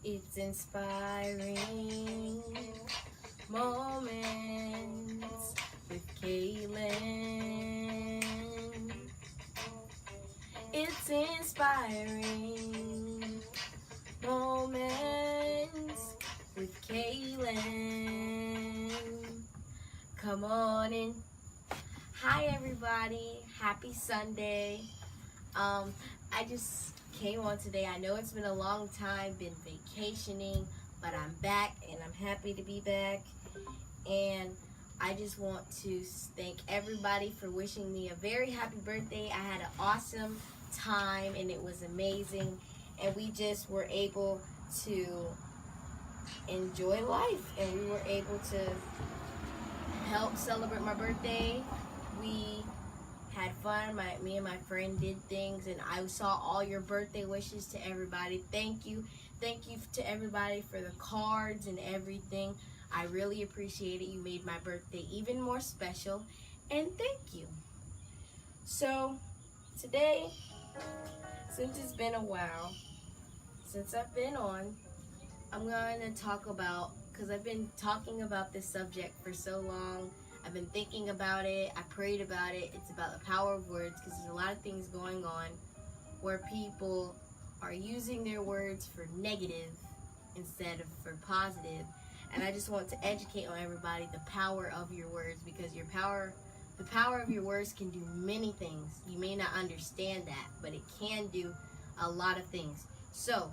It's inspiring moments with Kaylin. It's inspiring moments with Kaylin. Come on in. Hi everybody. Happy Sunday. I just came on today. I know it's been a long time, been vacationing, but I'm back and I'm happy to be back. And I just want to thank everybody for wishing me a very happy birthday. I had an awesome time and it was amazing. And we just were able to enjoy life and we were able to help celebrate my birthday. We had fun. Me and my friend did things, and I saw all your birthday wishes to everybody. Thank you to everybody for the cards and everything. I really appreciate it. You made my birthday even more special, and thank you. So today, since it's been a while since I've been on, I'm going to talk about, because I've been talking about this subject for so long. I've been thinking about it. I prayed about it. It's about the power of words, because there's a lot of things going on where people are using their words for negative instead of for positive. And I just want to educate on everybody the power of your words, because the power of your words can do many things. You may not understand that, but it can do a lot of things. So,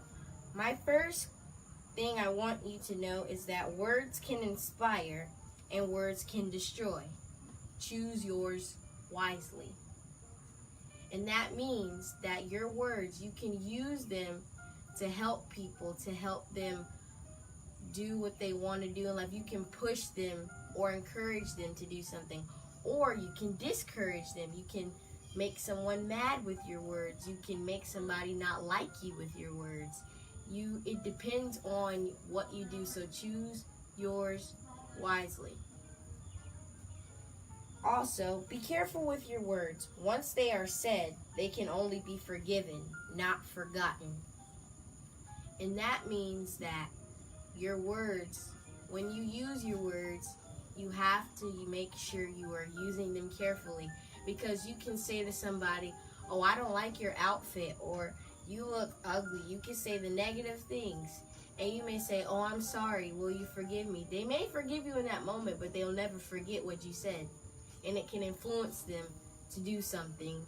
my first thing I want you to know is that words can inspire and words can destroy. Choose yours wisely. And that means that your words, you can use them to help people, to help them do what they want to do in life. You can push them or encourage them to do something, or you can discourage them. You can make someone mad with your words. You can make somebody not like you with your words. It depends on what you do, so choose yours wisely. Also, be careful with your words. Once they are said, they can only be forgiven, not forgotten. And that means that your words, when you use your words, you have to make sure you are using them carefully, because you can say to somebody, "Oh, I don't like your outfit," or "You look ugly." You can say the negative things, and you may say, "Oh, I'm sorry, will you forgive me?" They may forgive you in that moment, but they'll never forget what you said, and it can influence them to do something,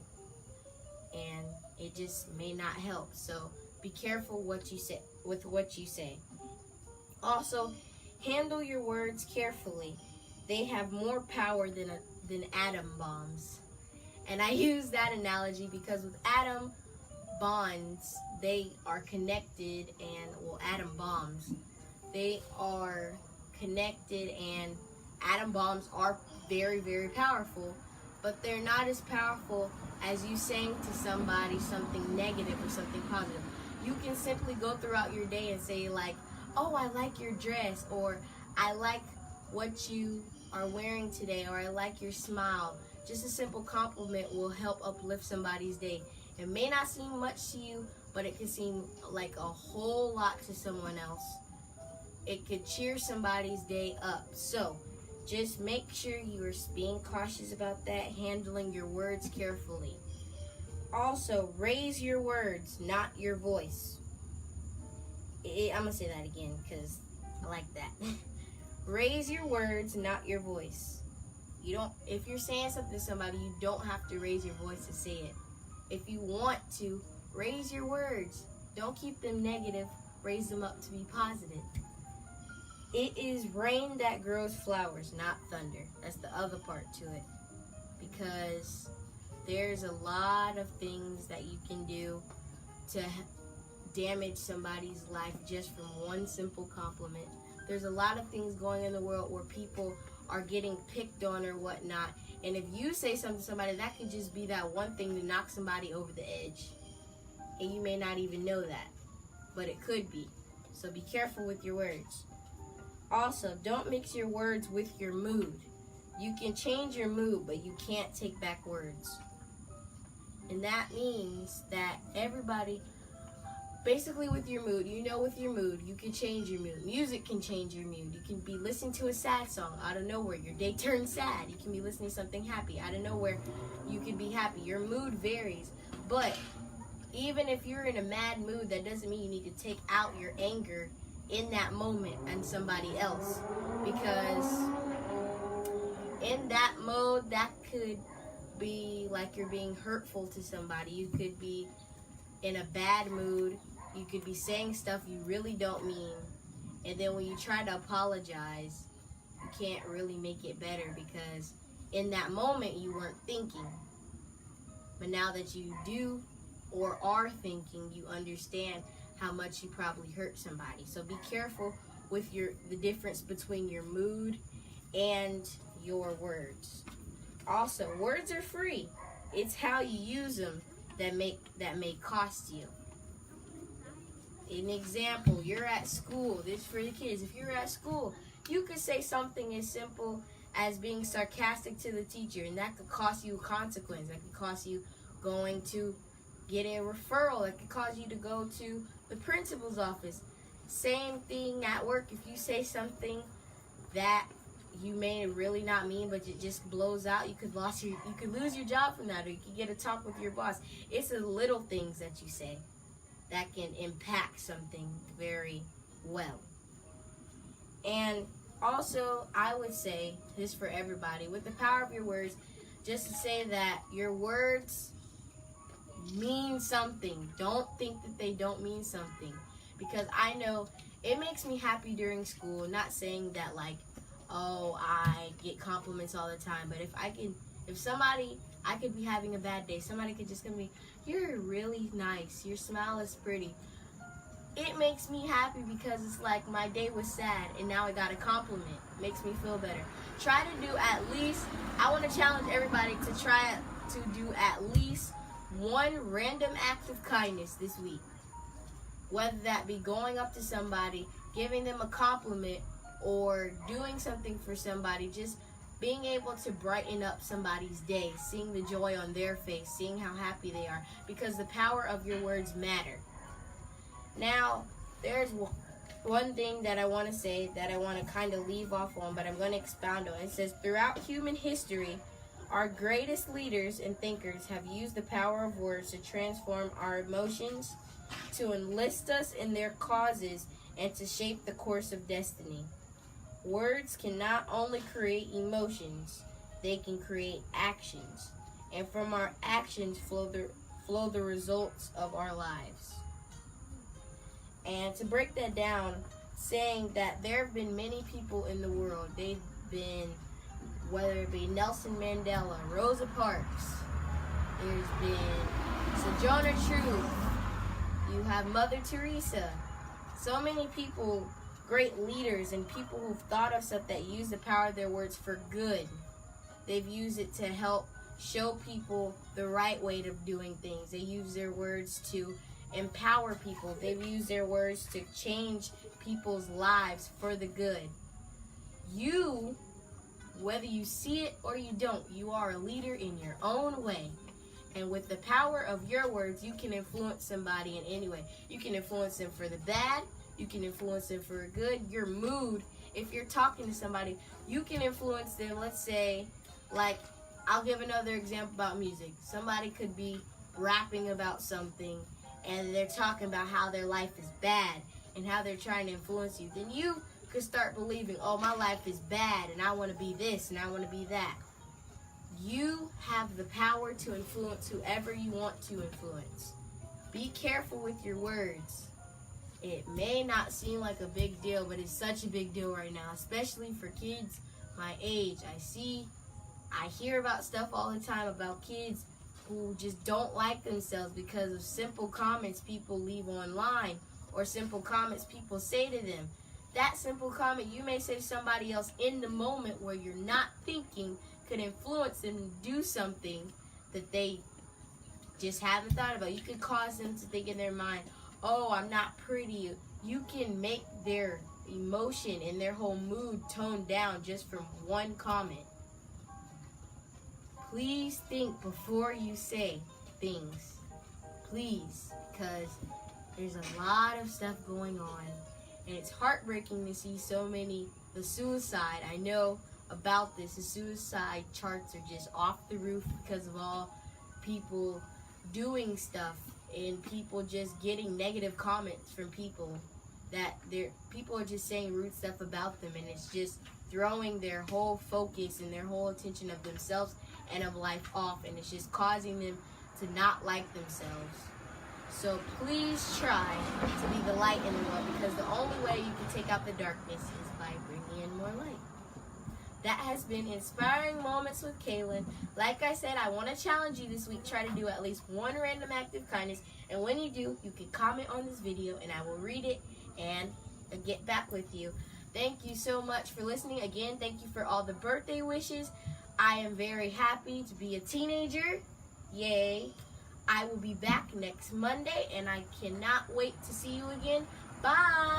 and it just may not help. So be careful what you say with what you say. Also, handle your words carefully. They have more power than atom bombs. And I use that analogy because with atom bonds, they are connected, and atom bombs, they are connected, and atom bombs are very, very powerful, but they're not as powerful as you saying to somebody something negative or something positive. You can simply go throughout your day and say, like, "Oh, I like your dress," or "I like what you are wearing today," or "I like your smile." Just a simple compliment will help uplift somebody's day. It may not seem much to you, but it could seem like a whole lot to someone else. It could cheer somebody's day up. So, just make sure you are being cautious about that, handling your words carefully. Also, raise your words, not your voice. I'm going to say that again because I like that. Raise your words, not your voice. If you're saying something to somebody, you don't have to raise your voice to say it. If you want to, raise your words. Don't keep them negative. Raise them up to be positive. It is rain that grows flowers, not thunder. That's the other part to it. Because there's a lot of things that you can do to damage somebody's life just from one simple compliment. There's a lot of things going in the world where people are getting picked on or whatnot. And if you say something to somebody, that could just be that one thing to knock somebody over the edge. And you may not even know that, but it could be. So be careful with your words. Also, don't mix your words with your mood. You can change your mood, but you can't take back words. And that means that everybody basically with your mood, with your mood, you can change your mood. Music can change your mood. You can be listening to a sad song out of nowhere. Your day turns sad. You can be listening to something happy out of nowhere. You can be happy. Your mood varies. But even if you're in a mad mood, that doesn't mean you need to take out your anger in that moment on somebody else. Because in that mode, that could be like you're being hurtful to somebody. You could be in a bad mood. You could be saying stuff you really don't mean. And then when you try to apologize, you can't really make it better because in that moment you weren't thinking. But now that you do or are thinking, you understand how much you probably hurt somebody. So be careful with the difference between your mood and your words. Also, words are free. It's how you use them that may cost you. An example, you're at school. This is for the kids. If you're at school, you could say something as simple as being sarcastic to the teacher, and that could cost you a consequence. That could cost you going to get a referral. That could cause you to go to the principal's office. Same thing at work. If you say something that you may really not mean, but it just blows out, you could lose your job from that, or you could get a talk with your boss. It's the little things that you say that can impact something very well. And also, I would say this for everybody, with the power of your words, just to say that your words mean something. Don't think that they don't mean something, because I know it makes me happy during school. Not saying that like, oh, I get compliments all the time, but I could be having a bad day. Somebody could just come to me, you're really nice. Your smile is pretty. It makes me happy because it's like my day was sad and now I got a compliment. It makes me feel better. Try to do at least, I want to challenge everybody to try to do at least one random act of kindness this week. Whether that be going up to somebody, giving them a compliment, or doing something for somebody, just being able to brighten up somebody's day, seeing the joy on their face, seeing how happy they are, because the power of your words matter. Now, there's one thing that I want to say that I want to kind of leave off on, but I'm going to expound on. It says, throughout human history, our greatest leaders and thinkers have used the power of words to transform our emotions, to enlist us in their causes, and to shape the course of destiny. Words can not only create emotions, they can create actions. And from our actions flow the results of our lives. And to break that down, saying that there have been many people in the world. They've been, whether it be Nelson Mandela, Rosa Parks, there's been Sojourner Truth, you have Mother Teresa. So many people, great leaders and people who've thought of stuff that use the power of their words for good. They've used it to help show people the right way of doing things. They use their words to empower people. They've used their words to change people's lives for the good. You, whether you see it or you don't, you are a leader in your own way. And with the power of your words, you can influence somebody in any way. You can influence them for the bad. You can influence them for good. Your mood, if you're talking to somebody, you can influence them. Let's say, like, I'll give another example about music. Somebody could be rapping about something, and they're talking about how their life is bad and how they're trying to influence you. Then you could start believing, oh, my life is bad, and I want to be this, and I want to be that. You have the power to influence whoever you want to influence. Be careful with your words. It may not seem like a big deal, but it's such a big deal right now, especially for kids my age. I hear about stuff all the time about kids who just don't like themselves because of simple comments people leave online or simple comments people say to them. That simple comment you may say to somebody else in the moment where you're not thinking could influence them to do something that they just haven't thought about. You could cause them to think in their mind, oh, I'm not pretty. You can make their emotion and their whole mood tone down just from one comment. Please think before you say things. Please, because There's a lot of stuff going on, and it's heartbreaking to see so many. The suicide, I know about this. The suicide charts are just off the roof because of all people doing stuff and people just getting negative comments from people that people are just saying rude stuff about them, and it's just throwing their whole focus and their whole attention of themselves and of life off, and it's just causing them to not like themselves. So please try to be the light in the world, because the only way you can take out the darkness is by bringing in more light. That has been Inspiring Moments with Kaylin. Like I said, I want to challenge you this week. Try to do at least one random act of kindness. And when you do, you can comment on this video and I will read it and get back with you. Thank you so much for listening. Again, thank you for all the birthday wishes. I am very happy to be a teenager. Yay. I will be back next Monday and I cannot wait to see you again. Bye.